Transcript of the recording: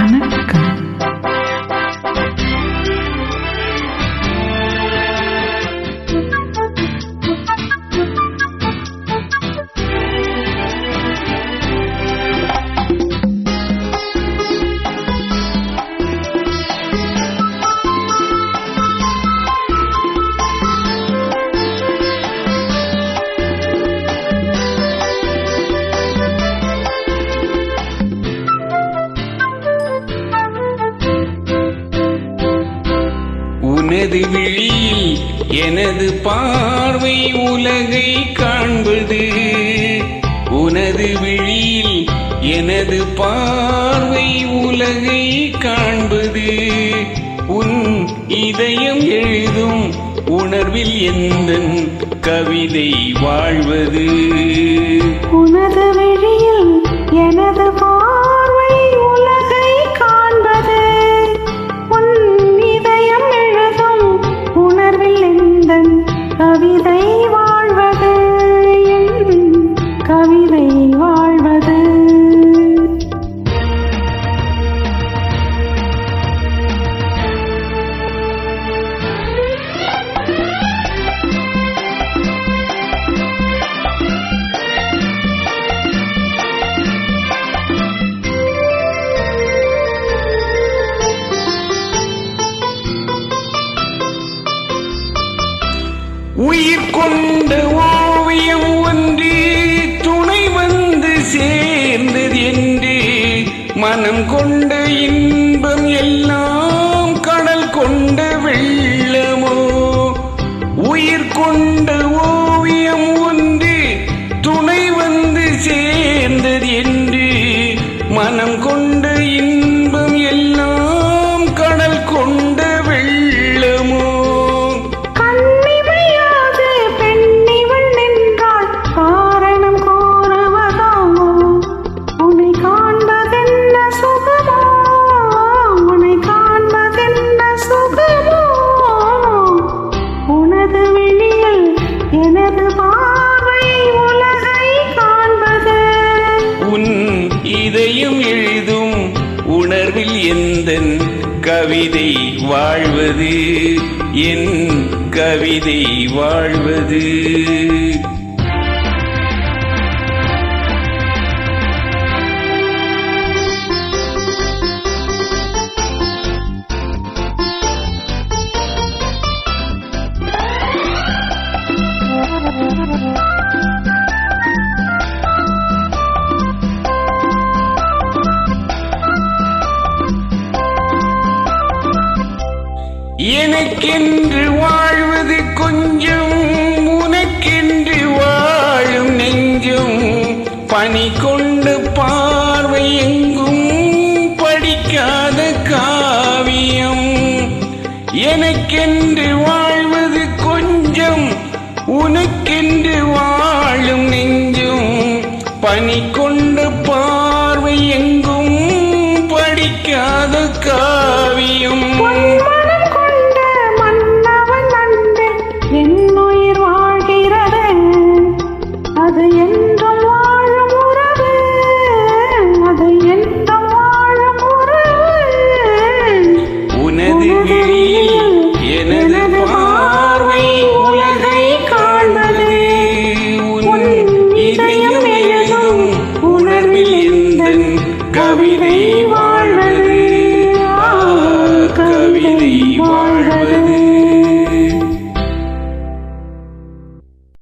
வணக்கம். உனது விழியில் எனது பார்வை உலகை காண்பது. உனது விழியில் எனது பார்வை உலகை காண்பது. உன் இதயம் எழுதும் உணர்வில் எந்தன் கவிதை வாழ்வது. உனது விழியில் எனது பார்வை உலகை காண்பது. உன் இதயம் எழுதும் உணர்வில் எந்தன் கவிதை வாழ்வது. என் கவிதை வாழ்வது. உயிர் கொண்ட ஓவியம் ஒன்று துணை வந்து சேர்ந்தது என்று மனம் கொண்ட இன்பம் எல்லாம் கடல் கொண்ட வெள்ளமோ. உயிர் கொண்ட ஓவியம் ஒன்று துணை வந்து சேர்ந்தது என்று மனம் கொண்ட இன்பம் எல்லாம் கடல் கொண்ட வெள்ளமோ. எனது பார்வை உலகை காண்பது. உன் இதயம் எழுதும் உணர்வில் எந்தன் கவிதை வாழ்வது. என் கவிதை வாழ்வது. எனக்கென்று வாழ்வது கொஞ்சம், உனக்கென்று வாழும் நெஞ்சம். பனி கொண்ட பார்வை எங்கும் படிக்காத காவியம். எனக்கென்று வாழ்வது கொஞ்சம், உனக்கென்று வாழும் நெஞ்சம். பனி கொண்ட பார்வை எங்கும் படிக்காத காவியம். அது என்றும் வாழும் உறவு. அது என்றும் வாழும் உறவு. உனது விழியில் எனது பார்வை உலகை காண்பது. உன் இதயம் எழுதும் உணர்வில் எந்தன் கவிதை வாழ்வது. கவிதை வாழ்வது.